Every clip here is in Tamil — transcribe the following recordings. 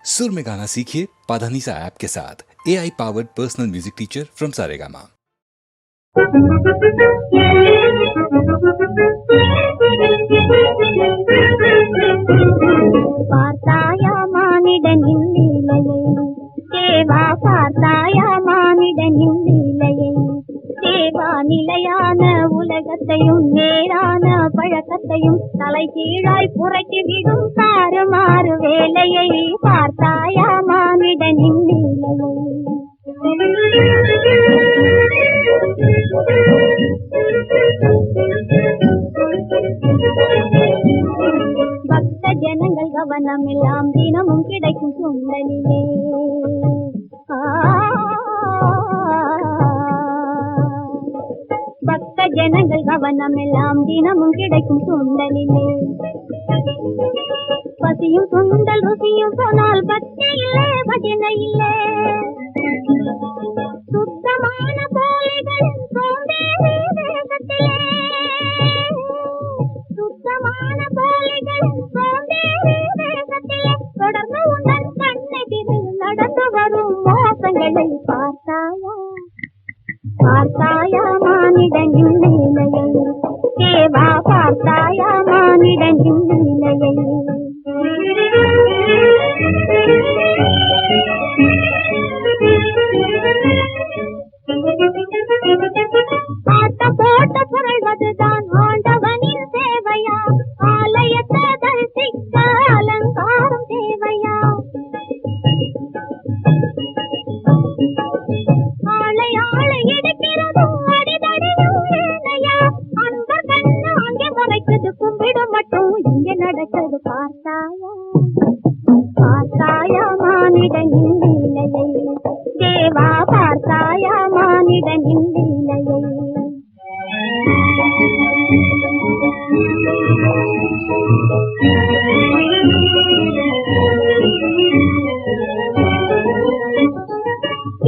सुर में गाना सीखिए पाधानीसा ऐप के साथ। AI powered personal music teacher from Saregama. பார்த்தாயா மானிடனின் லீலையை, தேவா பார்த்தாயா மானிடனின் லீலையை, தேவா நிலையான உலகத்தையும் நேரான பழக்கத்தையும் தலை கீழாய் புரட்டி விடும் தாறுமாறு வேலையை, பார்த்தாயா மானிடனின் லீலையை. பக்த ஜனங்கள் கவனம் எல்லாம் தினமும் கிடைக்கும் சுண்டலிலே, பக்த ஜனங்கள் கவனம் எல்லாம் தினமும் கிடைக்கும் சுண்டலிலே, பசியும் சுண்டல் ருசியும் சொன்னால் பக்தி இல்லை பஜனை இல்லை, சுத்தமான போலிகளின் சோம்பேறி தேசத்திலே, சுத்தமான போலிகளின் சோம்பேறி தேசத்திலே தொடர்ந்து உங்கள் கண்ணை திரு நடந்து வரும் மோசங்களை பார்த்தாயா, பார்த்தாயா மானிடனின் லீலையை, தேவா பார்த்தாயா மானிடனின் லீலையை. பாட்ட போட்ட புரள்வதுதான் ஆண்டவனின் சேவையா, ஆலயத்தை தரிசிக்க அலங்காரம் தேவையா, ஆளை ஆளை எடுக்கிறதும் அடிதடியும் வேலையா, அந்த கண்ணு அங்கே முறைக்குது கும்பிடும் மட்டும் இங்கே நடக்குது பார்த்தாயா, பார்த்தாயா மானிடனின் லீலையை, தேவா பார்த்தாயா மானிடனின் லீலையை.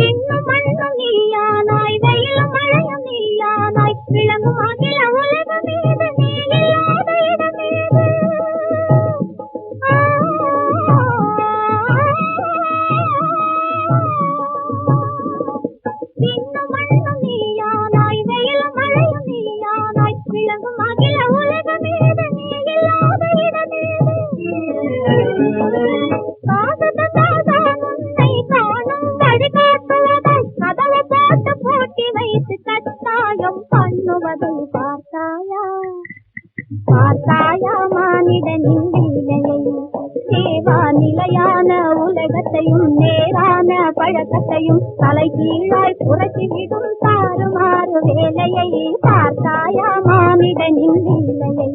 இன்னும் மண்ணும் நீயானாய், வெயிலும் மழையும் நீயானாய், விளங்கும் அகில உலகம் மீது நீ இல்லாத இடமேது, இன்னும் மண்ணும் நீயானாய், வெயிலும் மழையும் நீயானாய், விளங்கும் அகில உலகம் மீது நீ இல்லாத இடமேது, காததான் உன்னை காணும் வழிகாட்டுவதை கதவை போட்டு பூட்டி வைத்து கட்டாயம் பண்ணுவதை பார்த்தாயா, பார்த்தாயா மானிடனின் லீலையை, தேவா நிலையான உலகத்தையும் நேரான பழக்கத்தையும் தலை கீழாய் புரட்டி விடும் தாறுமாறு வேலையை, பார்த்தாயா மானிடனின் லீலையை.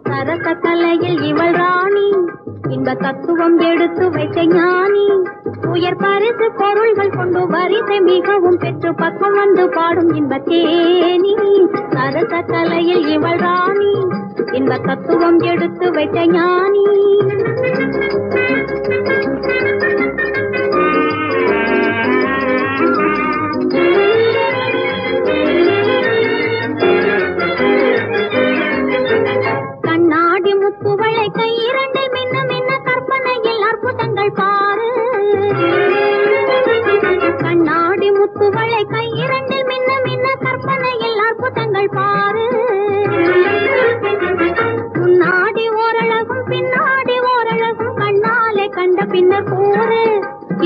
சரச கலையில் இவள் ராணி, இன்ப தத்துவம் எடுத்து வைத்த ஞானி, உயர் பரிசு பொருள்கள் கொண்டு வரிசை மிகவும் பெற்று பக்கம் வந்து பாடும் இன்பத்தேனி, சரச கலையில் இவள் ராணி, இன்ப தத்துவம் எடுத்து வைத்த ஞானி. கண்ணாடி முத்துவளை கை இரண்டில் மின்ன மின்ன கற்பனையில் அற்புதங்கள் பாரு, கண்ணாடி முத்துவளை கை இரண்டில் மின்ன மின்ன கற்பனையில் அற்புதங்கள் பாரு, முன்னாடி ஓரழகும் பின்னாடி ஓரழகும் கண்ணாலே கண்ட பின்னர் கூறு,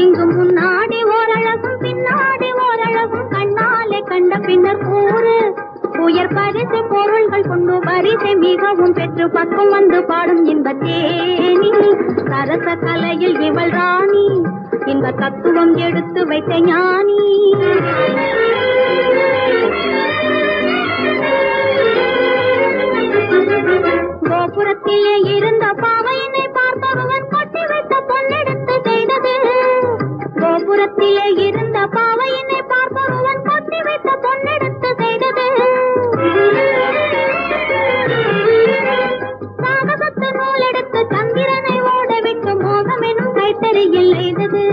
இங்கு முன்னாடி ஓரழகும் பின்னாடி ஓரழகும் கண்ணாலே கண்ட பின்னர் கூறு, உயர் பரிசு பொருள்கள் கொண்டு வரிசை மிகவும் பெற்று பக்கம் வந்து பாடும் இன்பத்தேனி, சரச கலையில் இவள் ராணி, இன்ப தத்துவம் எடுத்து வைத்த ஞானி. கோபுரத்திலே இருந்த பாவையினை பார்த்தவன் கொட்டி வைத்த பொன்னெடுத்து செய்தது, கோபுரத்திலே இருந்த பாவையினை பார்த்தவன் கொட்டி வைத்த பொன்னெடுத்து செய்தது, சாகசத்து நூலெடுத்து சந்திரனை ஓடவிட்டு மோகம் எனும் கைத்தறியில் எய்தது,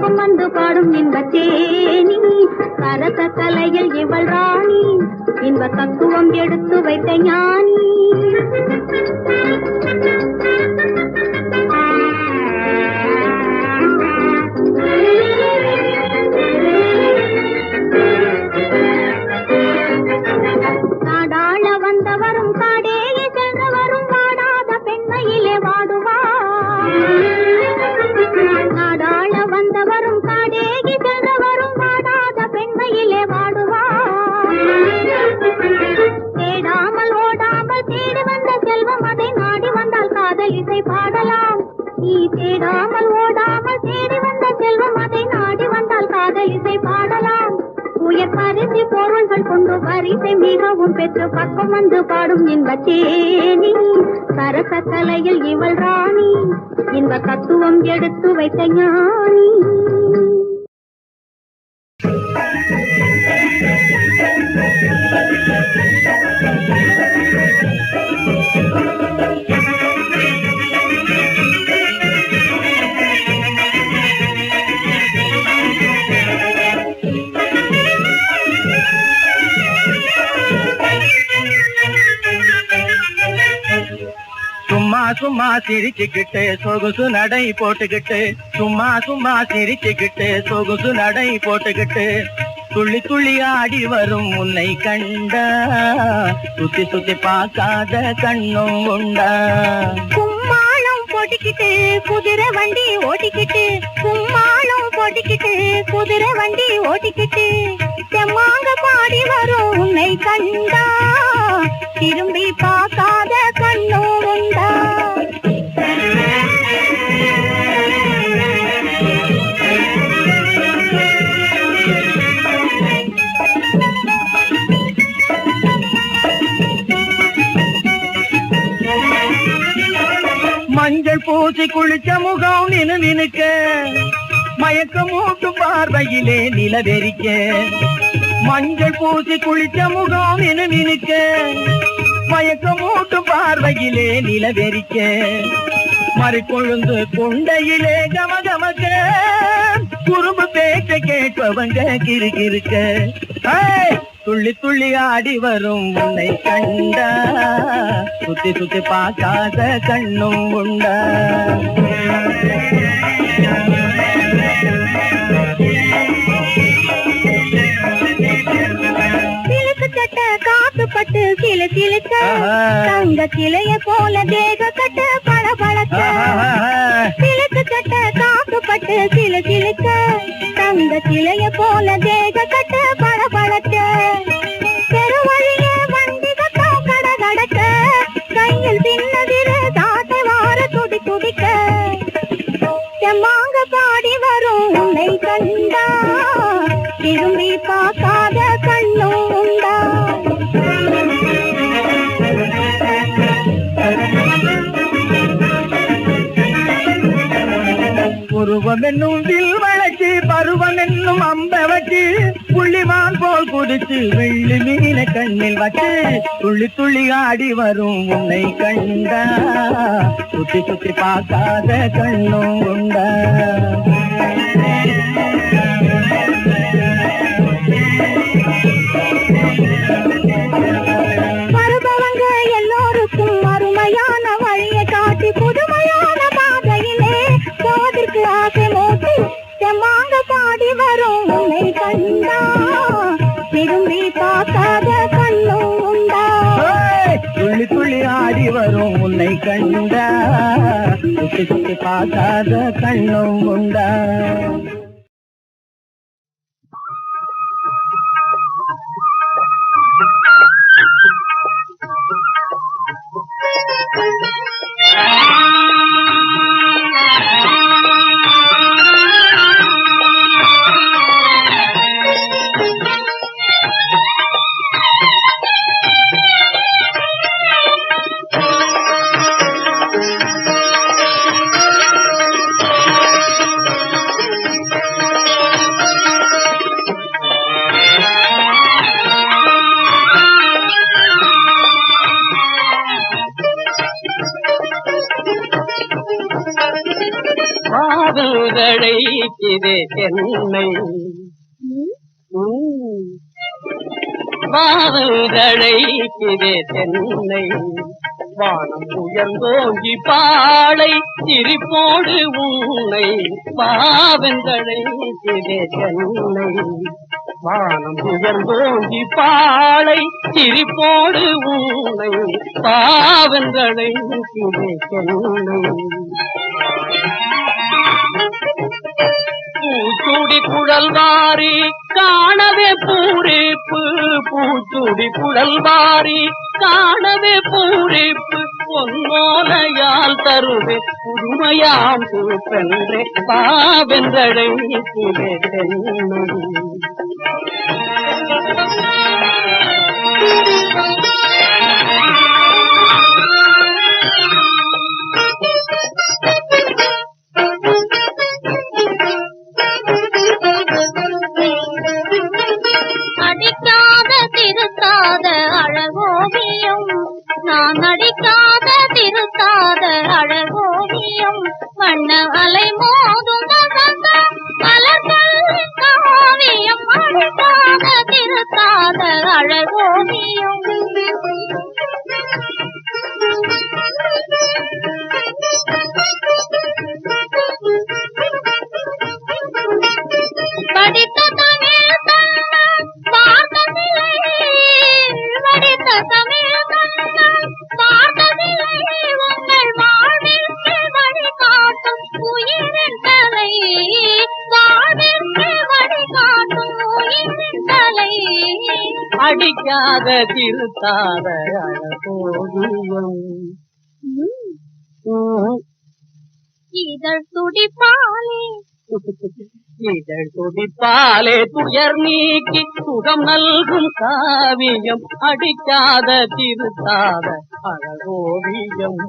பக்கம் வந்து பாடும் இன்பத்தேனி சரச கலையில் இவள் ராணி இன்ப தத்துவம் எடுத்து வைத்த ஞானி நாடாள வந்தவரும் காடேயே சென்றவரும் வாடாத பெண்மையிலே வாடுவார் நாடாள வந்தவரும் காடேயே சென்றவரும் வாடாத பெண்மையிலே வாடுவார் தேடாமல் ஓடாமல் தேடி வந்த செல்வம் அதை நாடி வந்தால் காதல் இசை பாடலாம் நீ தேடாமல் ஓடாமல் தேடி வந்த செல்வம் அதை நாடி வந்தால் காதல் இசை பாடலாம் உயர் பரிசு பொருள்கள் கொண்டு பரிசை மிகவும் பெற்று பக்கம் வந்து பாடும் இன்பத்தேனி சரச கலையில் இவள் ராணி இன்ப தத்துவம் எடுத்து வைத்த ஞானி சும்மா சும்மா சிரிச்சுக்கிட்டு சொகுசு நடை போட்டுக்கிட்டு சும்மா சும்மா சிரிச்சுக்கிட்டு சொகுசு நடை போட்டுக்கிட்டு துள்ளி துள்ளி ஆடி வரும் உன்னை கண்டா சுத்தி சுத்தி பார்க்காத கண்ணும் உண்டா கும்மாளம் போட்டுக்கிட்டு குதிரை வண்டி ஓட்டிக்கிட்டு கும்மாளம் போட்டுக்கிட்டு குதிரை வண்டி ஓட்டிக்கிட்டு செம்மாங்க பாடி வரும் உன்னை கண்டா திரும்பி பார்க்காத கண்ணும் உண்டா மஞ்சள் பூசி குளிச்ச முகம் நினுக்க மயக்கம் மூட்டும் பார்வையிலே நிலவெறிக்க மஞ்சள் பூசி குளிச்ச முகம் நினுக்க மயக்கம் மூட்டும் பார்வையிலே நிலவெறிக்க மறுக்கொழுந்து கொண்டையிலே கமகமக்க குறும்பு பேச்ச கேட்பவங்க கிறுகிறுக்க துள்ளி துள்ளி ஆடி வரும் உன்னை கண்டா சுத்தி சுத்தி பார்க்காத கண்ணும் உண்டா சிலுக்கு சட்ட காத்து பட்டு சிலு சிலுக்க தங்க சிலைய போல தேக கட்ட பழ பழக்க சிலுக்கு சட்ட காத்து பட்டு சிலு சிலுக்க தங்க சிலைய போல தேக கட்ட பழ பழக்க பெருவழியே வண்டி கட்டம் கட கடக்க கையில் சின்னதிர தாட்டை வார துடி துடிக்க செம்மாங்க பாடி வரும் உன்னை கண்டா திரும்பி பார்க்காத கண்ணும் உண்டா உருவம் என்னும் வில் வளர்ச்சி பருவம் என்னும் அம்ப வச்சு புள்ளிமான் போல் குதிச்சு வெள்ளி மீன கண்ணில் வச்சு துள்ளி துள்ளி ஆடி வரும் உன்னை கண்டா சுத்தி சுத்தி பார்க்காத கண்ணும் உண்டா வருபவங்க எல்லோருக்கும் அருமையான வழியை காட்டி புதுமையான பாதையிலே போவதற்கு ஆசை மூட்டி செம்மாங்க பாடி வரும் உன்னை கண்டா திரும்பி பார்க்காத கண்ணும் உண்டா துள்ளி துள்ளி ஆடி வரும் உன்னை கண்டா சுத்தி சுத்தி பார்க்காத கண்ணும் உண்டா பாவந்தழைக்குதே சென்னை பாவந்தழைக்குதே சென்னை வானம் உயர்ந்தோங்கி பாளை சிரிப்போடு உன்னை பாவந்தழைக்குதே சென்னை வானம் உயர்ந்தோங்கி பாளை சிரிப்போடு உன்னை பாவந்தழைக்குதே சென்னை பூச்சூடி குழல்வாரி காணவே பூரிப்பு பூச்சூடி குழல்வாரி காணவே பூரிப்பு பொன்னோலையால் தருவே புதுமையாம் பூப்பென்றே பாவென்றழைக்குதே சென்னை அடிக்காத திருத்தாத அழகோவியம் நான் நடிக்காத திருத்தாத அழகோவியம் வண்ண அலை மோதும் வசந்த மலர்களின் காவியம் அடிக்காத திருத்தாத அழகோவியம் படித்த தமிழ் அடிக்காத திருத்தாத அழகோவியம் இதழ் துடிப்பாலே இதழ் துடிப்பாலே துயர் நீக்கி சுகம் நல்கும் காவியம் அடிக்காத திருத்தாத அழகோவியம்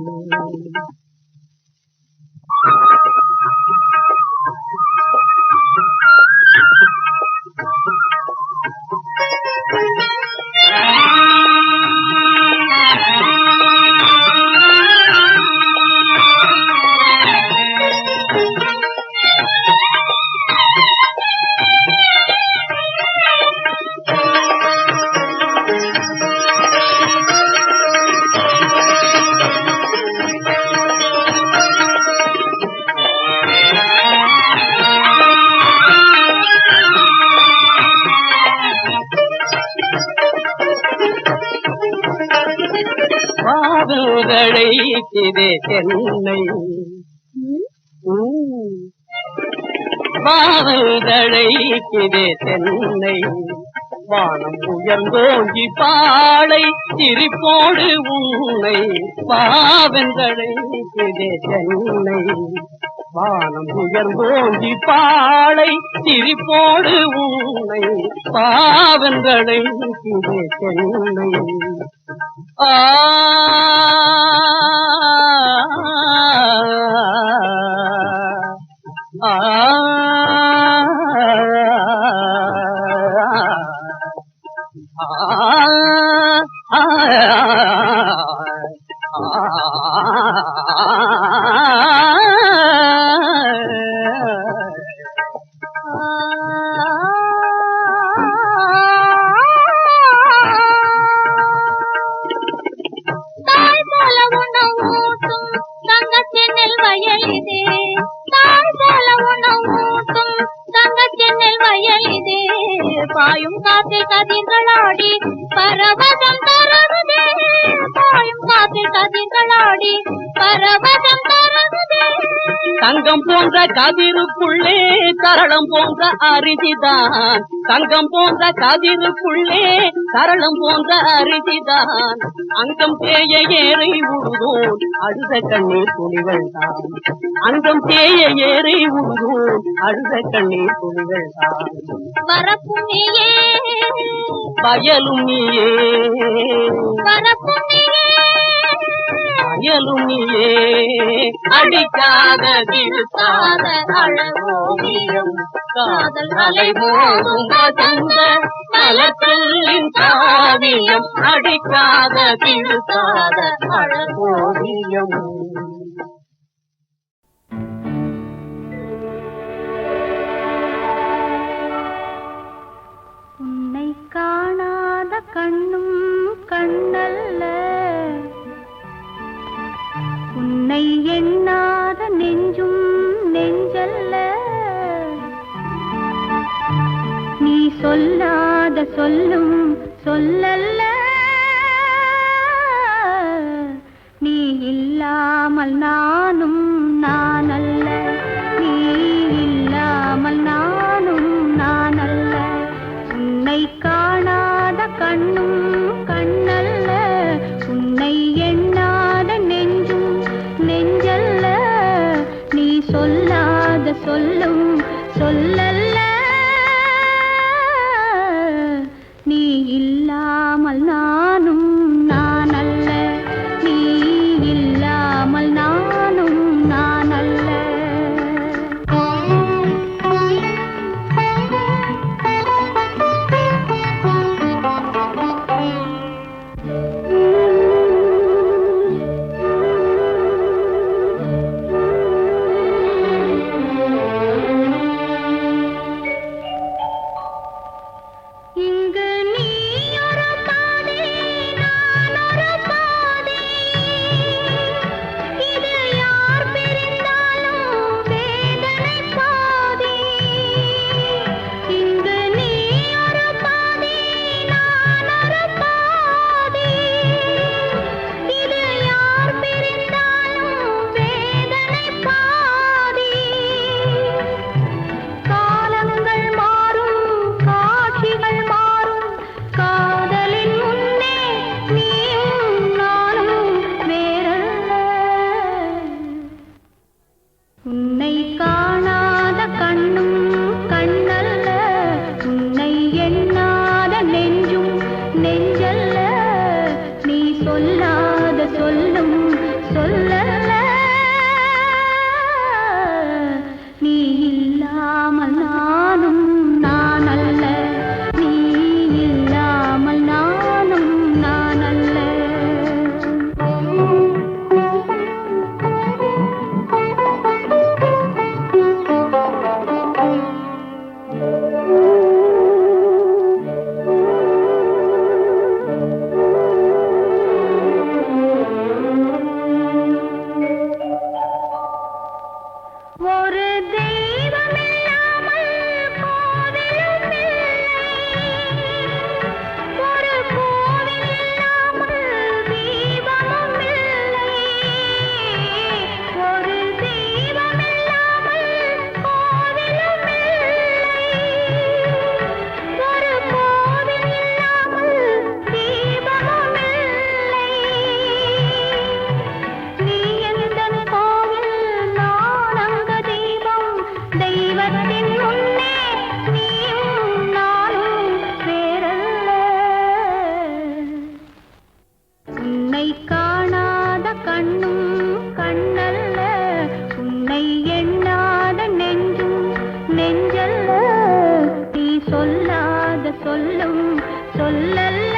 பாவந்தழைக்குதே சென்னை பாவந்தழைக்குதே சென்னை வானம் உயர்ந்தோங்கி பாளை சிரிப்போடு உன்னை பாவந்தழைக்குதே சென்னை வானம் உயர்ந்தோங்கி பாளை சிரிப்போடு உன்னை பாவந்தழைக்குதே சென்னை ஆ பாயும் காற்றில் கதிர்களாடி பரவசம் தருகுதே பாயும் காற்றில் கதிர்களாடி பரவசம் தருகுதே தங்கம் போன்ற கதிருக்குள்ளே சரளம் போன்ற அரிசிதான் தங்கம் போன்ற கதிருக்குள்ளே சரளம் போன்ற அரிசிதான் அங்கம் தேய ஏறை உருதோன் அழுத கண்ணீர் துணிகள் தான் அங்கம் தேய ஏறை உருதோன் அழுத கண்ணீர் துணிகள் தான் வரப்பும் நீயே வயலும் நீயே வரப்பும் நீயே வயலும் நீயே அடிக்காத திருத்தாத அழகோவியம் காதல் அலை மோதும் வசந்த மலர்களின் காவியம் அடிக்காத திருத்தாத அழகோவியம் சொல்லும் சொல்லல்ல, நீ இல்லாமல் நானும் நானல்ல, நீ இல்லாமல் நானும் நானல்ல. உன்னை காணாத கண்ணும் கண்ணல்ல, உன்னை எண்ணாத நெஞ்சும் நெஞ்சல்ல, நீ சொல்லாத சொல்லும் சொல்லல்ல, நீ இல்லாமல் நானும் நானல்ல, நீ இல்லாமல் நானும் நானல்ல. இங்கு நீ ஒரு பாதி, நான் ஒரு பாதி, இது யார் பிரிந்தாலும் வேதனை பாதி. இங்கு நீ ஒரு பாதி, நான் ஒரு பாதி, இது யார் பிரிந்தாலும் வேதனை பாதி. காலங்கள் மாறும், காட்சிகள் மாறும், காதலின் முன்னே நீயும் நானும் வேறல்ல. உன்னை காணாத கண்ணும் கண்ணல்ல, உன்னை எண்ணாத நெஞ்சும் நெஞ்சல்ல, நீ சொல்லாத சொல்லும் சொல்லல்ல, நீ இல்லாமல் நானும் நானல்ல, நீ இல்லாமல் நானும் நானல்ல. ஒரு தெய்வம் இல்லாமல் கோவிலும் இல்லை, ஒரு கோவில் இல்லாமல் தீபமும் இல்லை, ஒரு தெய்வம் இல்லாமல் கோவிலும் இல்லை, ஒரு கோவில் இல்லாமல் தீபமும் இல்லை. நீ எந்தன் கோவில், நான் அங்க தீபம், தெய்வத்தின் முன்னே நீயும் நானும் வேறல்ல. உன்னை காணாத கண்ணும் கண்ணல்ல, உன்னை எண்ணாத நெஞ்சும் நெஞ்சல்ல, நீ சொல்லாத சொல்லும் சொல்லல்ல,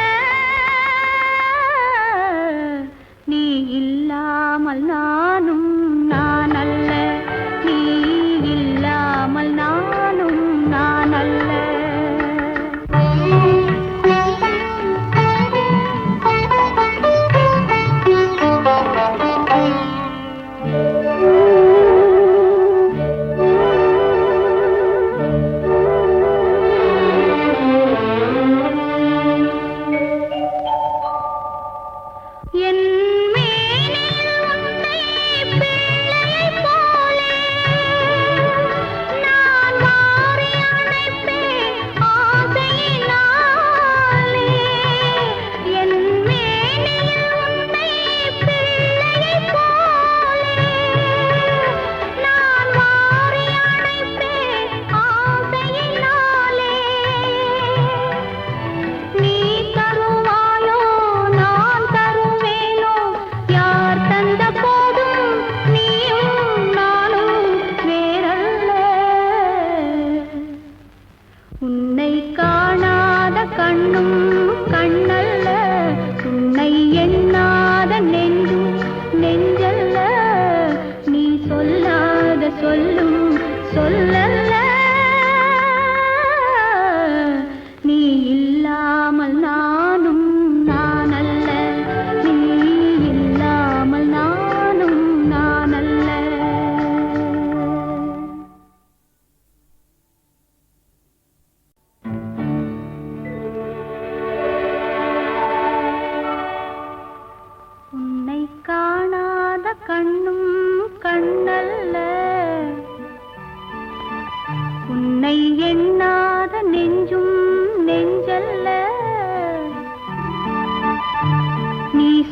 நீ இல்லாமல் நானும் நானல்ல, நீ இல்லாமல் நானும் நானல்ல.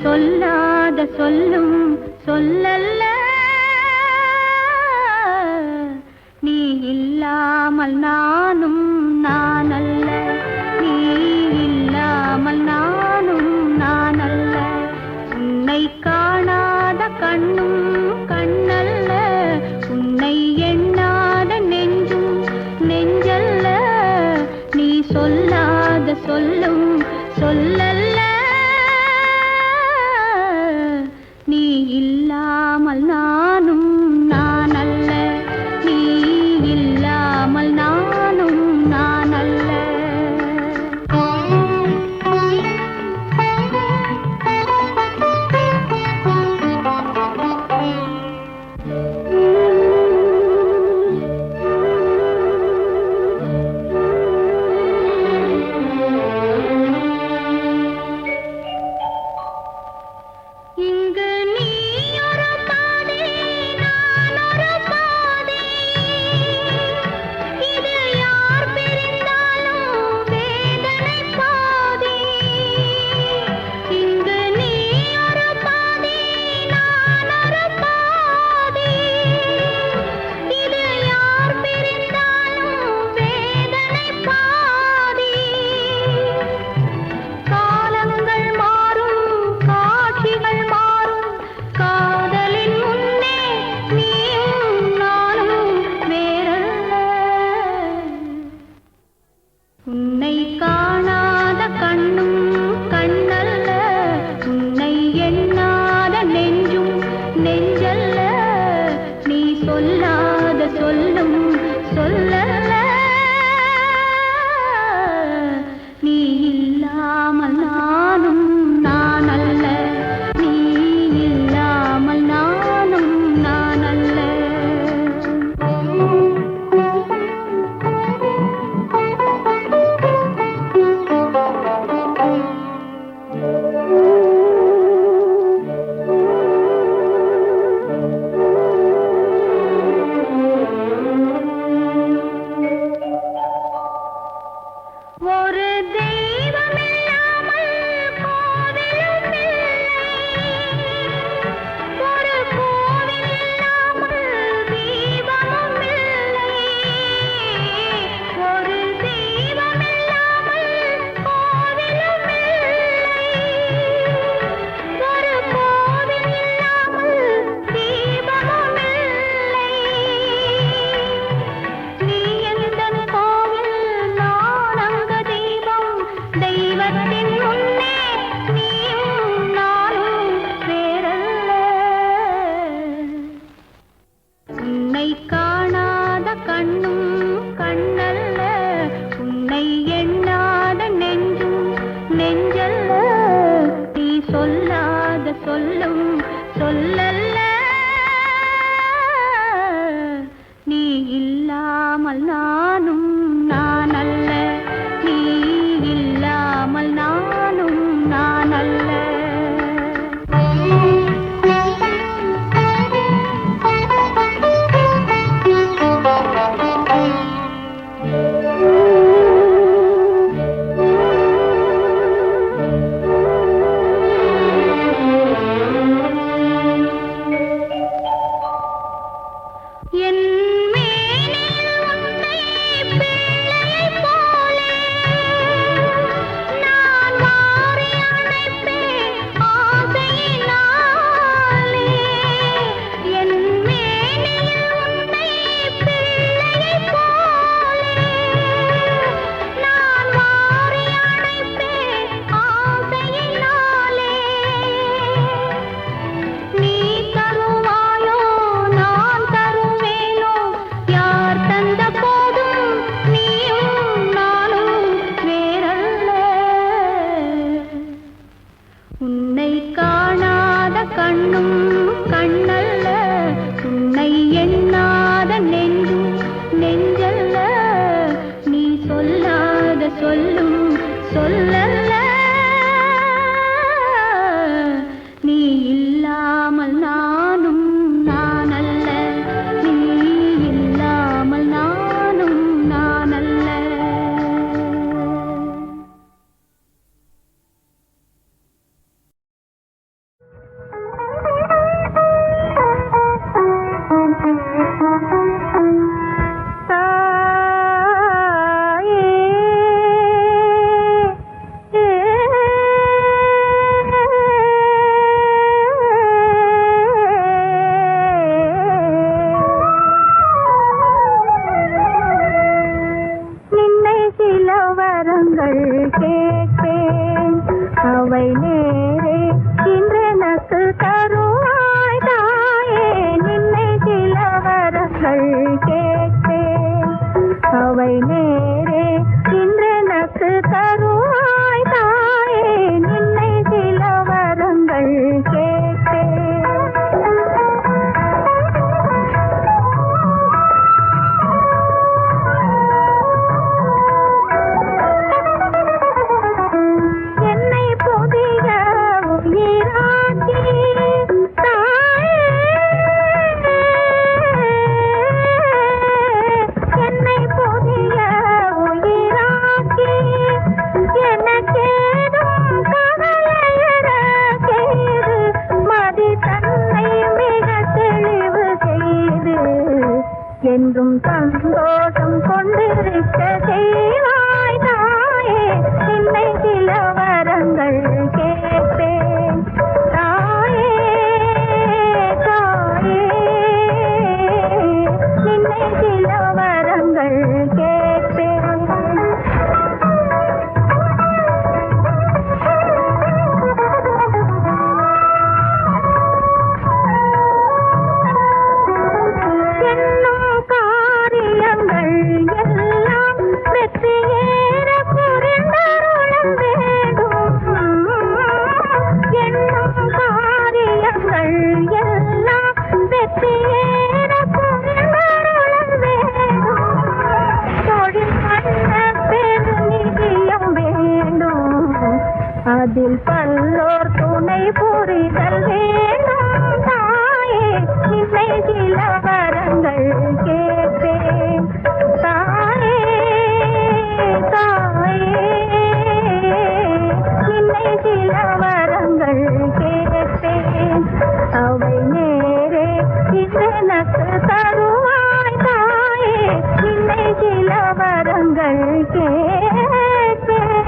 சொல்லாத சொல்லும் சொல்லல்ல, நீ இல்லாமல் நானும் நானல்ல, நீ இல்லாமல் நானும் நானல்ல. உன்னை காணாத கண்ணும் கண்ணல்ல, உன்னை எண்ணாத நெஞ்சும் நெஞ்சல்ல, நீ சொல்லாத சொல்லும் சொல்லல்ல, நீ இல்லாமல் நானும் நானல்ல, நீ இல்லாமல் நானும் நானல்ல. இங்கு நீ ஒரு பாதை, நான் ஒரு பாதை, இது யார் பிரிந்தாலும் வேதனை பாதை. இங்கு நீ ஒரு பாதை, நான் ஒரு பாதை, இது யார் பிரிந்தாலும் வேதனை பாதை. காலங்கள் மாறும், காட்சிகள் மாறும், காதலின் முன்னே நீயும் நானும் வேறல்ல. உன்னை காணாத கண்ணும் கண்ணல்ல, உன்னை எண்ணாத நெஞ்சும் நெஞ்சல்ல, நீ சொல்லாத சொல்லும் சொல்லல்ல, நீ இல்லாமல் நானும் நானல்ல, நீ இல்லாமல் நானும் நானல்ல. ஒரு தெய்வம் இல்லாமல் கோவிலும் இல்லை, ஒரு கோவில் இல்லாமல் தீபமும் இல்லை, ஒரு தெய்வம் இல்லாமல் கோவிலும் இல்லை, ஒரு கோவில் இல்லாமல் தீபமும் இல்லை. நீ எந்தன் கோவில், நான் அங்க தீபம், தெய்வத்தின் முன்னே நீயும் நானும் வேறல்ல. உன்னை காணாத கண்ணும் கண்ணல்ல, உன்னை எண்ணாத நெஞ்சும் நெஞ்சல்ல, நீ சொல்லாத சொல்லும் சொல்லல்ல, நீ இல்லாமல் நானும் நானல்ல, நீ இல்லாமல் நானும் நானல்ல. அவை நேரே இன்றெனக்கு தருவாய் தாயே நின்னை சில வரங்கள் கேட்பேன் அவை நேரே இன்றெனக்கு தருவாய் தாயே நின்னை சில வரங்கள் கேட்பேன் என்னை புதிய உயிராக்கி தாயே என்னை புதிய உயிராக்கி எனக்கேதும் கவலையற செய்து மதி தன்னை மிக தெளிவு செய்து என்றும் சந்தோஷம் கொண்டிருக்க செய்வாய் தாயே என்னை சில வரங்கள் கேட்பேன் தாயே தாயே என்னை சில வரங்கள் கேட்பேன் என்னும் காரியங்கள் எல்லாம் வெற்றியேற புரிந்தருளம் வேண்டும் என்னும் காரியங்கள் எல்லாம் வெற்றியேற புரிந்தருளம் வேண்டும் தொழில் பண்ண பெருநிதியம் வேண்டும் அதில் பல்லோர் துணை புரிதல் வேண்டும் தாயே நின்னை சில வரங்கள் கேட்பேன் தாயே தாயே நின்னை சில வரங்கள் கேட்பேன் அவை நேரே இதனக்கு தருவாய் தாயே நின்னை சில வரங்கள் கேட்பேன்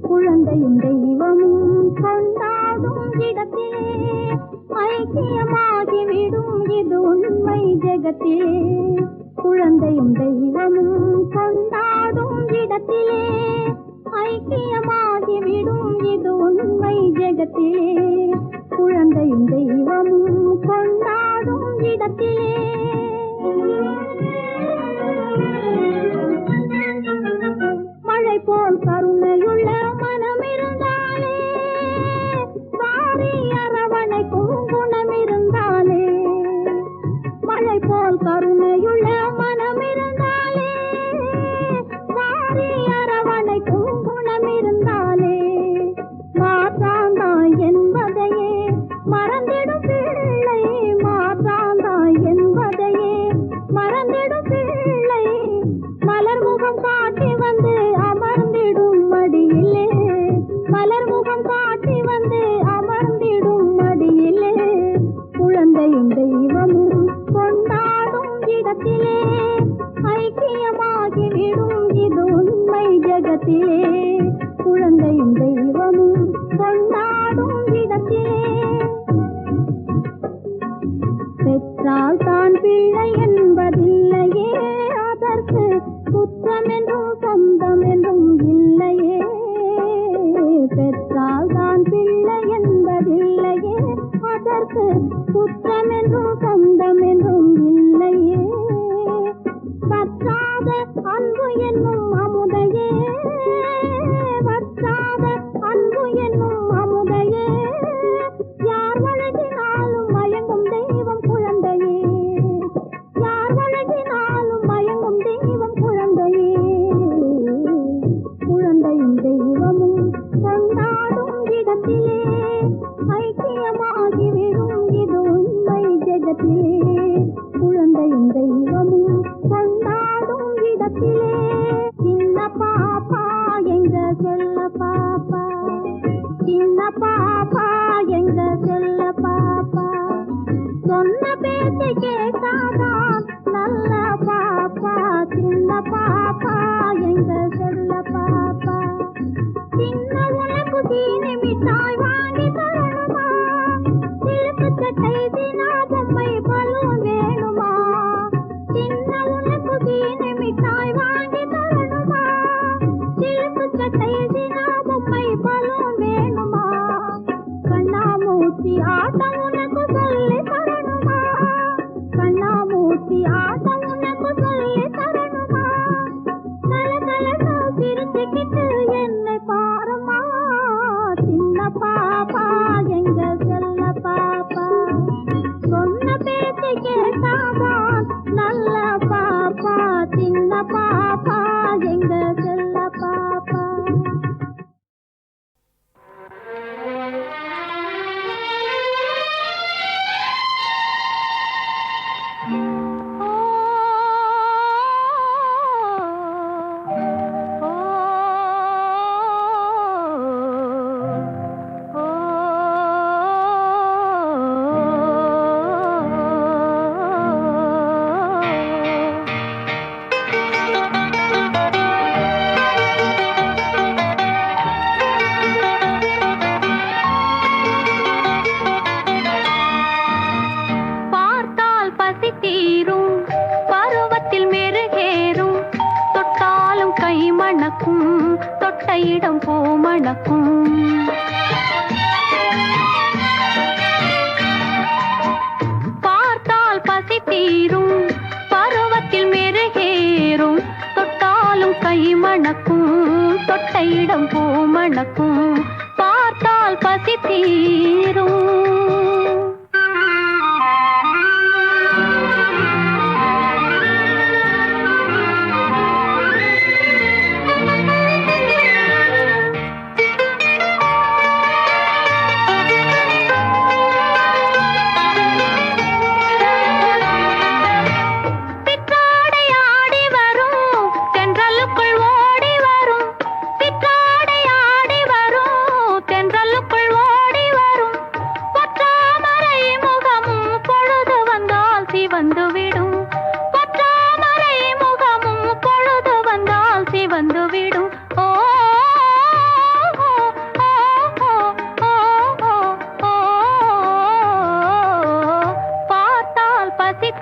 குழந்தையும் தெய்வமும் கொண்டாடும் இடத்திலே ஐக்கியமாகிவிடும் இது உண்மை ஜெகத்திலே குழந்தையும் தெய்வமும் கொண்டாடும் இடத்திலே ஐக்கியமாகிவிடும் இது உண்மை ஜெகத்திலே குழந்தையும் தெய்வமும் கொண்டாடும் இடத்திலே மழை போல் கருணையுள்ள மனம் இருந்தாலே வாரி அரவணைக்கும் குணம் இருந்தாலே மழை போல் கருணையுள்ள மனம் இருந்தாலே வாரி அரவணைக்கும் குணம் இருந்தாலே மாற்றாந்தாய் என்பதையே மறந்திடும் பிள்ளை மாற்றாந்தாய் என்பதையே மறந்திடும் பிள்ளை மலர் முகம் காட்டி வந்து அமர்ந்திடும் மடியிலே மலர் முகம் காட்டி வந்து அமர்ந்திடும் மடியிலே குழந்தையும் தெய்வமும் கொண்டாடும் இடத்திலே ஐக்கியமாகிவிடும் இது உண்மை ஜெகத்திலே குழந்தையும் தெய்வமும் கொண்டாடும் இடத்திலே பெற்றால் தான் பிள்ளை என்பதில்லையே அதற்கு குற்றம் என்றும் சொந்தம் என்றும் இல்லையே பெற்றால் தான் பிள்ளை என்பதில்லையே அதற்கு குற்றம் என்றும் சொந்தம் என்றும் இல்லையே பற்றாத அன்பு என்னும் அமுதையே பற்றாத அன்பு என்னும் அமுதையே யார் வழங்கினாலும் மயங்கும் தெய்வம் குழந்தையே யார் வழங்கினாலும் மயங்கும் தெய்வம் குழந்தையே குழந்தையும் தெய்வமும் கொண்டாடும் இடத்திலே ஐக்கியமாகிவிடும் இது உண்மை ஜெகத்திலே குழந்தையும் தெய்வமும் கொண்டாடும் இடத்திலே சின்ன பாப்பா எங்க செல்ல பாப்பா சின்ன பாப்பா எங்க செல்ல பாப்பா சொன்ன பேச்சை கேட்டாதான் நல்ல பாப்பா சின்ன பாப்பா எங்க செல்ல பாப்பா சின்ன உனக்கு சீனி மிட்டாய் வாங்கி தரணுமா சிலுக்கு சட்டை தினா பொம்மை பலூன் வேணுமா சின்ன உனக்கு சீனி மிட்டாய் தொட்டையிடம் பூமணக்கும். பார்த்தால் பசி தீரும், பருவத்தில் மெருகேறும், தொட்டாலும் கை மணக்கும், தொட்டையிடம் பூமணக்கும். பார்த்தால் பசி தீரும்.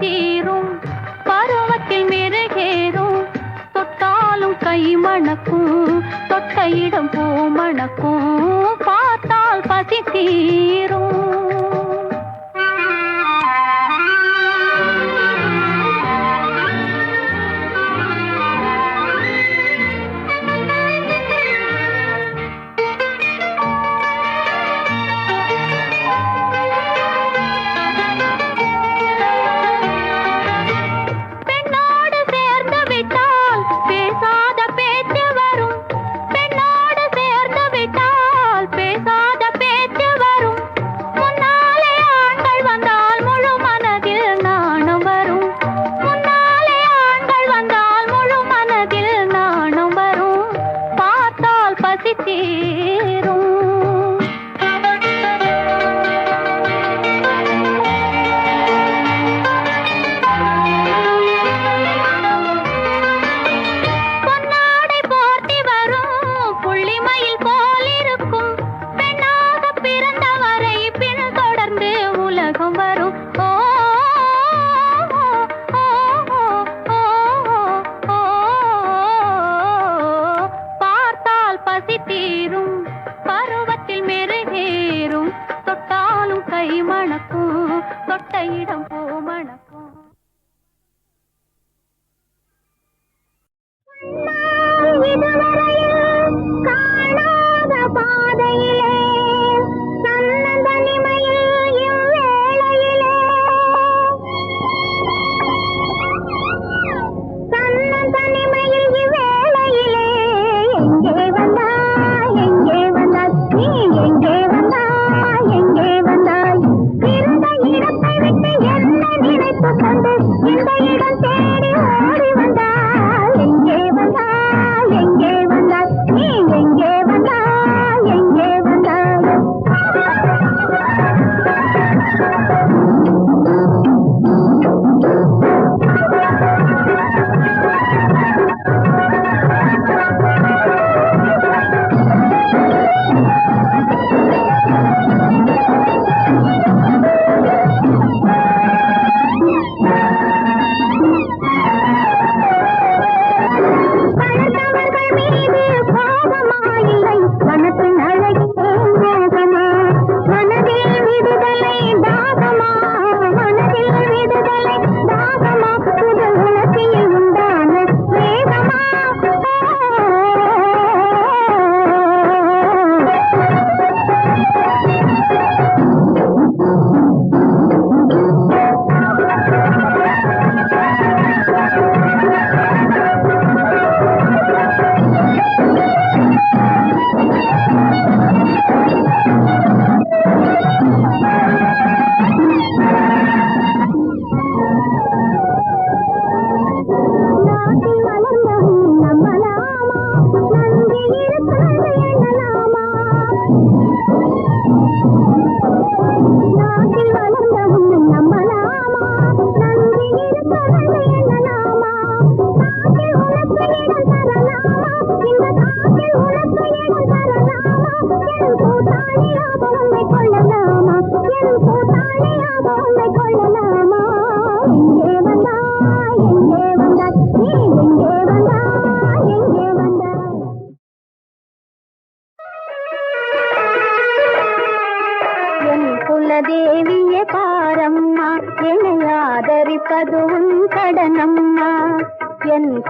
தீரும், பருவத்தில் மெருகேறும், தொட்டாலும் கை மணக்கும், தொட்டையிடம் பூமணக்கும். பார்த்தால் பசி தீரும். பசி தீரும்.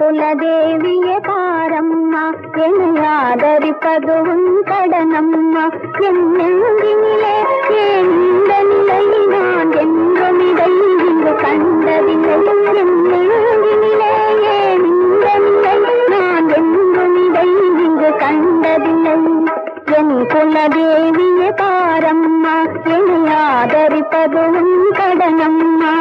குலதேவியே பாரம்மா, என்னை ஆதரிப்பது உன் கடனம்மா. என் நெஞ்சினிலே ஏன் இந்த நிலை, நான் என்றும் இதை இங்கு கண்டதில்லை. என் நெஞ்சினிலே ஏன் இந்த நிலை, நான் என்றும் இதை இங்கு கண்டதில்லை. என் குலதேவியே பாரம்மா, என்னை ஆதரிப்பது உன் கடனம்மா.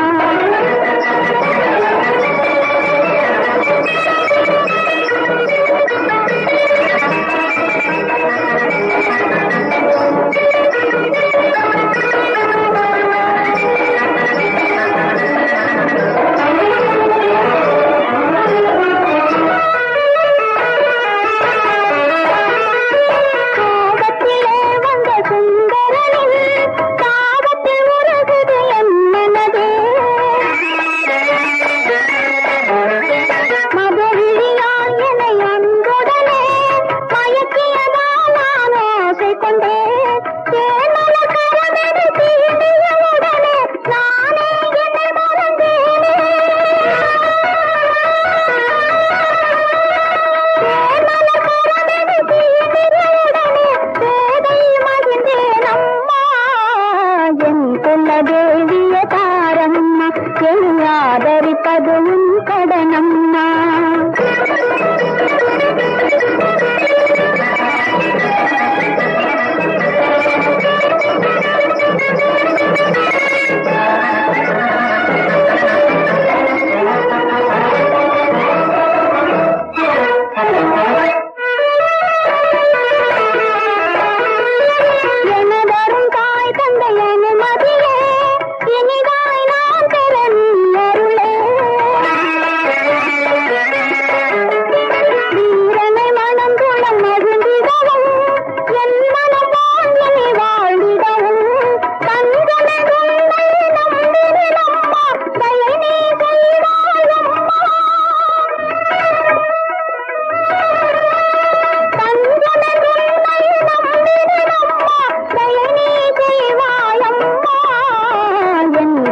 குலதேவியே பாரம்மா, என்னை ஆதரிப்பது உன் கடனம்மா.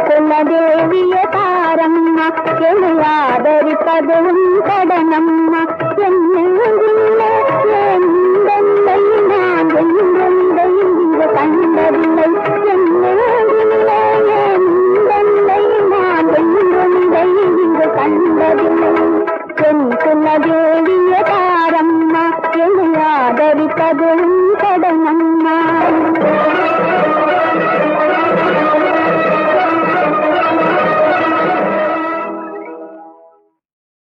குலதேவியே பாரம்மா, என்னை ஆதரிப்பது உன் கடனம்மா. என் நெஞ்சினிலே ஏன் இந்த நிலை, நான் என்றும் இதை இங்கு கண்டதில்லை. என் நெஞ்சினிலே ஏன் இந்த நிலை, நான் என்றும் இதை இங்கு கண்டதில்லை. என் குலதேவியே பாரம்மா, என்னை ஆதரிப்பது உன்